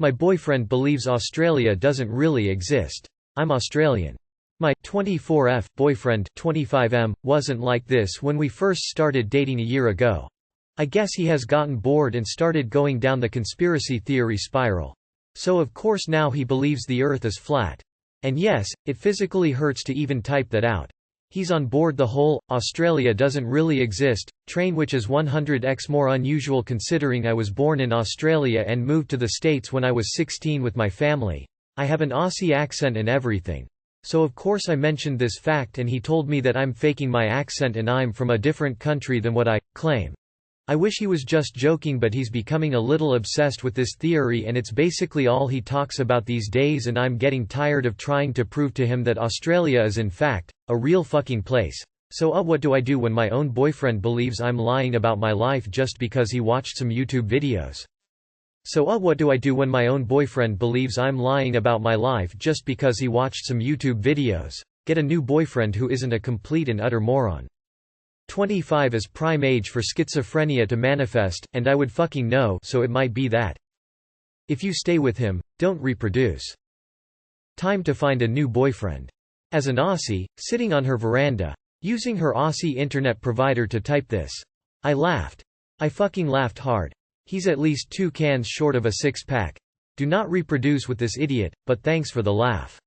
My boyfriend believes Australia doesn't really exist. I'm Australian. My 24F boyfriend 25M wasn't like this when we first started dating a year ago. I guess he has gotten bored and started going down the conspiracy theory spiral. So of course now he believes the Earth is flat. And yes, it physically hurts to even type that out. He's on board the whole Australia doesn't really exist train, which is 100x more unusual considering I was born in Australia and moved to the States when I was 16 with my family. I have an Aussie accent and everything. So of course I mentioned this fact and he told me that I'm faking my accent and I'm from a different country than what I claim. I wish he was just joking, but he's becoming a little obsessed with this theory and it's basically all he talks about these days, and I'm getting tired of trying to prove to him that Australia is in fact a real fucking place. So what do I do when my own boyfriend believes I'm lying about my life just because he watched some YouTube videos? What do I do when my own boyfriend believes I'm lying about my life just because he watched some YouTube videos? Get a new boyfriend who isn't a complete and utter moron. 25 is prime age for schizophrenia to manifest, and I would fucking know, so it might be that. If you stay with him, don't reproduce. Time to find a new boyfriend. As an Aussie, sitting on her veranda, using her Aussie internet provider to type this. I laughed. I fucking laughed hard. He's at least 2 cans short of a 6-pack. Do not reproduce with this idiot, but thanks for the laugh.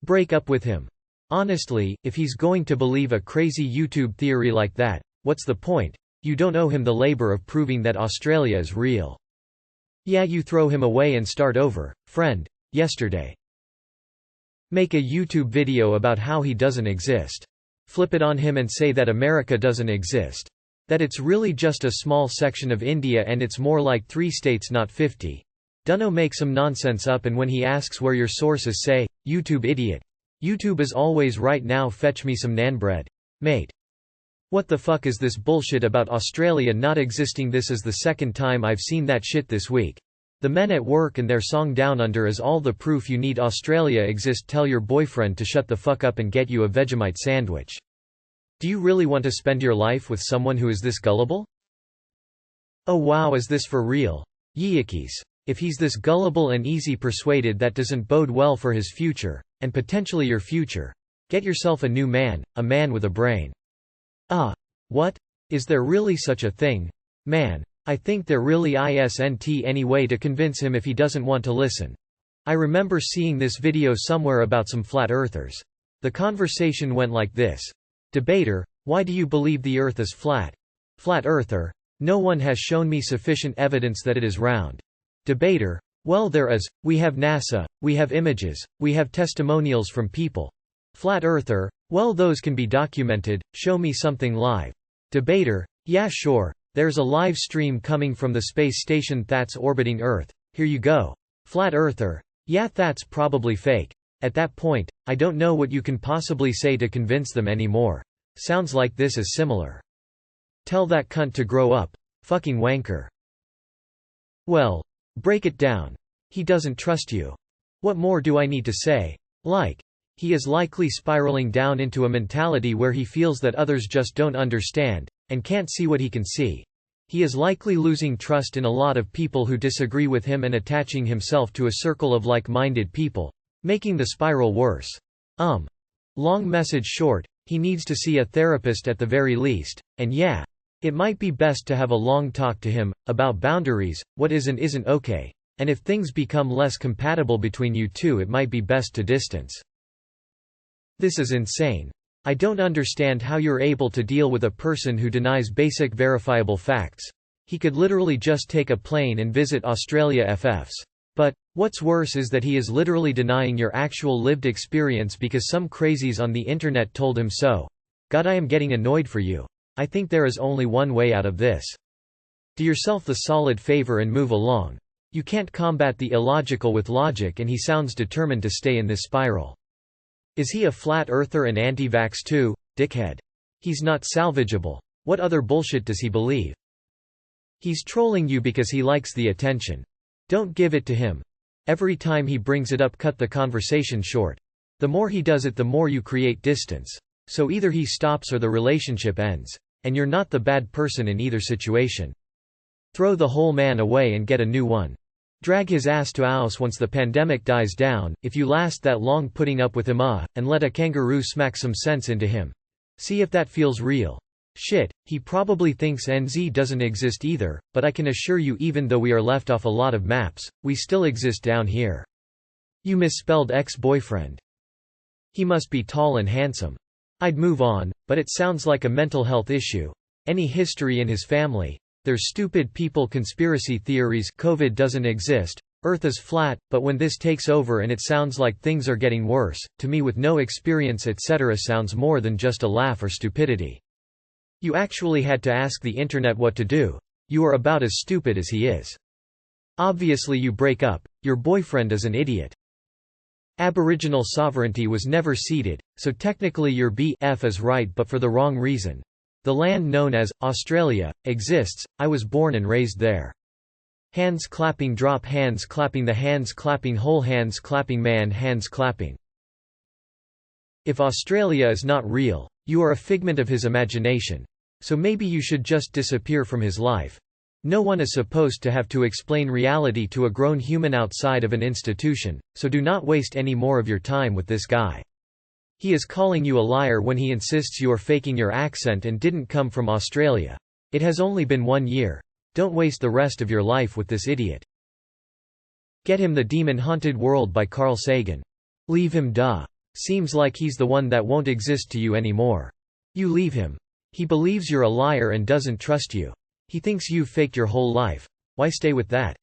Break up with him. Honestly, if he's going to believe a crazy YouTube theory like that, what's the point? You don't owe him the labor of proving that Australia is real. Yeah, you throw him away and start over. Friend. Yesterday. Make a YouTube video about how he doesn't exist. Flip it on him and say that America doesn't exist. That it's really just a small section of India and it's more like 3 states, not 50. Dunno, make some nonsense up, and when he asks where your source is, say, YouTube idiot. YouTube is always right, now fetch me some naan bread. Mate. What the fuck is this bullshit about Australia not existing? This is the second time I've seen that shit this week. The men at work and their song Down Under is all the proof you need. Australia exist. Tell your boyfriend to shut the fuck up and get you a Vegemite sandwich. Do you really want to spend your life with someone who is this gullible? Oh wow, is this for real? Yeekis. If he's this gullible and easy persuaded, that doesn't bode well for his future, and potentially your future. Get yourself a new man, a man with a brain. What? Is there really such a thing? Man. I think there really isn't any way to convince him if he doesn't want to listen. I remember seeing this video somewhere about some flat earthers. The conversation went like this. Debater, why do you believe the earth is flat? Flat earther, no one has shown me sufficient evidence that it is round. Debater, well, there is, we have NASA, we have images, we have testimonials from people. Flat earther, well, those can be documented, show me something live. Debater, yeah sure, there's a live stream coming from the space station that's orbiting Earth, here you go. Flat earther, yeah, that's probably fake. At that point, I don't know what you can possibly say to convince them anymore. Sounds like this is similar. Tell that cunt to grow up. Fucking wanker. Well, break it down. He doesn't trust you. What more do I need to say? He is likely spiraling down into a mentality where he feels that others just don't understand, and can't see what he can see. He is likely losing trust in a lot of people who disagree with him and attaching himself to a circle of like-minded people, making the spiral worse. Long message short, he needs to see a therapist at the very least, and yeah, it might be best to have a long talk to him, about boundaries, what is and isn't okay, and if things become less compatible between you two, it might be best to distance. This is insane. I don't understand how you're able to deal with a person who denies basic verifiable facts. He could literally just take a plane and visit Australia FFs. But, what's worse is that he is literally denying your actual lived experience because some crazies on the internet told him so. God, I am getting annoyed for you. I think there is only one way out of this. Do yourself the solid favor and move along. You can't combat the illogical with logic, and he sounds determined to stay in this spiral. Is he a flat earther and anti-vax too, dickhead? He's not salvageable. What other bullshit does he believe? He's trolling you because he likes the attention. Don't give it to him. Every time he brings it up, cut the conversation short. The more he does it, the more you create distance. So either he stops or the relationship ends. And you're not the bad person in either situation. Throw the whole man away and get a new one. Drag his ass to house once the pandemic dies down, if you last that long putting up with him, and let a kangaroo smack some sense into him. See if that feels real. Shit, he probably thinks NZ doesn't exist either, but I can assure you even though we are left off a lot of maps, we still exist down here. You misspelled ex-boyfriend. He must be tall and handsome. I'd move on, but it sounds like a mental health issue. Any history in his family? There's stupid people conspiracy theories, COVID doesn't exist, Earth is flat, but when this takes over and it sounds like things are getting worse, to me with no experience etc. sounds more than just a laugh or stupidity. You actually had to ask the internet what to do. You are about as stupid as he is. Obviously you break up, your boyfriend is an idiot. Aboriginal sovereignty was never ceded, so technically your BF is right but for the wrong reason. The land known as Australia exists, I was born and raised there. Hands clapping, drop hands clapping, the hands clapping, whole hands clapping, man hands clapping. If Australia is not real, you are a figment of his imagination. So maybe you should just disappear from his life. No one is supposed to have to explain reality to a grown human outside of an institution, so do not waste any more of your time with this guy. He is calling you a liar when he insists you are faking your accent and didn't come from Australia. It has only been 1 year. Don't waste the rest of your life with this idiot. Get him The Demon-Haunted World by Carl Sagan. Leave him duh. Seems like he's the one that won't exist to you anymore. You leave him. He believes you're a liar and doesn't trust you. He thinks you've faked your whole life. Why stay with that?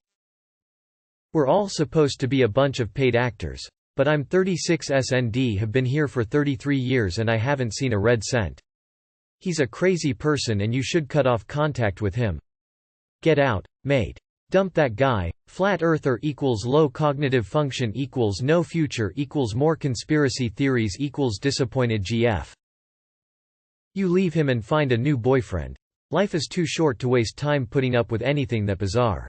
We're all supposed to be a bunch of paid actors. But I'm 36 SND, have been here for 33 years and I haven't seen a red cent. He's a crazy person and you should cut off contact with him. Get out, mate. Dump that guy. Flat earther equals low cognitive function equals no future equals more conspiracy theories equals disappointed GF. You leave him and find a new boyfriend. Life is too short to waste time putting up with anything that bizarre.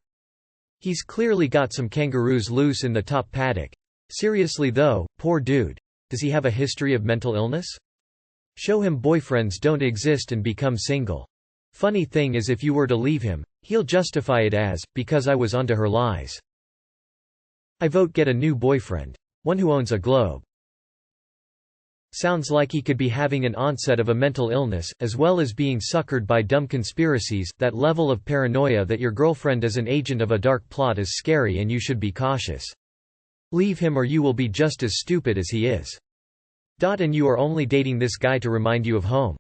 He's clearly got some kangaroos loose in the top paddock. Seriously though, poor dude. Does he have a history of mental illness? Show him boyfriends don't exist and become single. Funny thing is if you were to leave him, he'll justify it as, because I was onto her lies. I vote get a new boyfriend. One who owns a globe. Sounds like he could be having an onset of a mental illness, as well as being suckered by dumb conspiracies. That level of paranoia that your girlfriend is an agent of a dark plot is scary and you should be cautious. Leave him or you will be just as stupid as he is. And you are only dating this guy to remind you of home.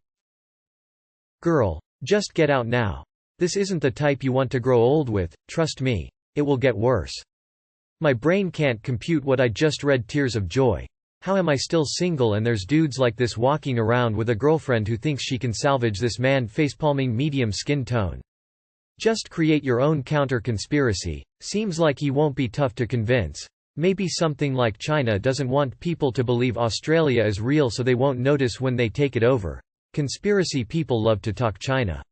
Girl, just get out now. This isn't the type you want to grow old with, trust me. It will get worse. My brain can't compute what I just read. Tears of joy. How am I still single and there's dudes like this walking around with a girlfriend who thinks she can salvage this man facepalming medium skin tone. Just create your own counter-conspiracy. Seems like he won't be tough to convince. Maybe something like China doesn't want people to believe Australia is real so they won't notice when they take it over. Conspiracy people love to talk China.